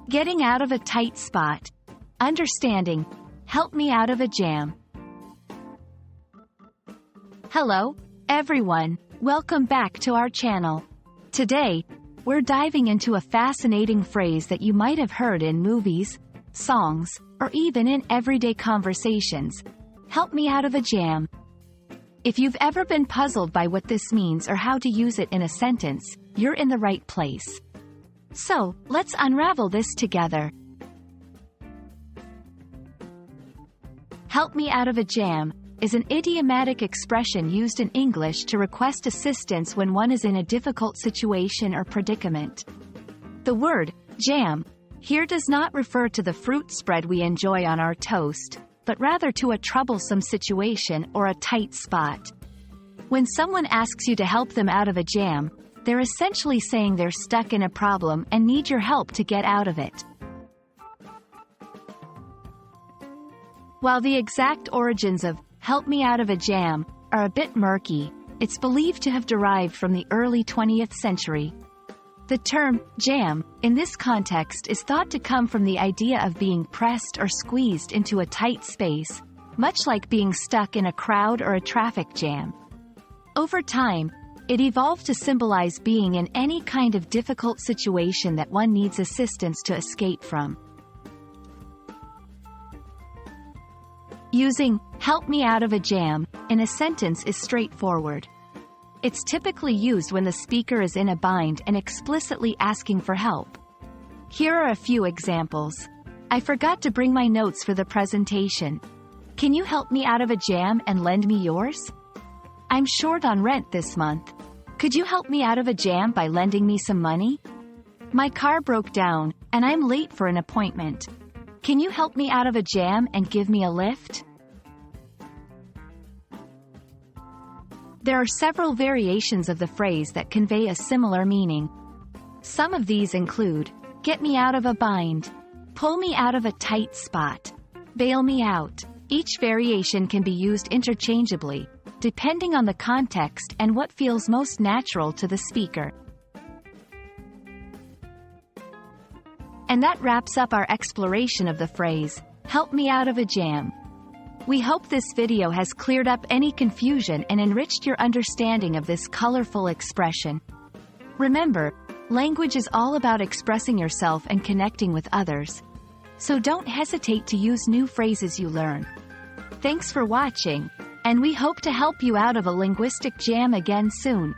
Getting out of a tight spot. Understanding. Help me out of a jam. Hello, everyone. Welcome back to our channel. Today, we're diving into a fascinating phrase that you might have heard in movies, songs, or even in everyday conversations. Help me out of a jam. If you've ever been puzzled by what this means or how to use it in a sentence, you're in the right place. So, let's unravel this together. Help me out of a jam is an idiomatic expression used in English to request assistance when one is in a difficult situation or predicament. The word jam here does not refer to the fruit spread we enjoy on our toast, but rather to a troublesome situation or a tight spot. When someone asks you to help them out of a jam, they're essentially saying they're stuck in a problem and need your help to get out of it. While the exact origins of "help me out of a jam" are a bit murky, it's believed to have derived from the early 20th century. The term jam, in this context, is thought to come from the idea of being pressed or squeezed into a tight space, much like being stuck in a crowd or a traffic jam. Over time, it evolved to symbolize being in any kind of difficult situation that one needs assistance to escape from. Using "help me out of a jam" in a sentence is straightforward. It's typically used when the speaker is in a bind and explicitly asking for help. Here are a few examples. I forgot to bring my notes for the presentation. Can you help me out of a jam and lend me yours? I'm short on rent this month. Could you help me out of a jam by lending me some money? My car broke down, and I'm late for an appointment. Can you help me out of a jam and give me a lift? There are several variations of the phrase that convey a similar meaning. Some of these include, get me out of a bind, pull me out of a tight spot, bail me out. Each variation can be used interchangeably, depending on the context and what feels most natural to the speaker. And that wraps up our exploration of the phrase, help me out of a jam. We hope this video has cleared up any confusion and enriched your understanding of this colorful expression. Remember, language is all about expressing yourself and connecting with others. So don't hesitate to use new phrases you learn. Thanks for watching, and we hope to help you out of a linguistic jam again soon.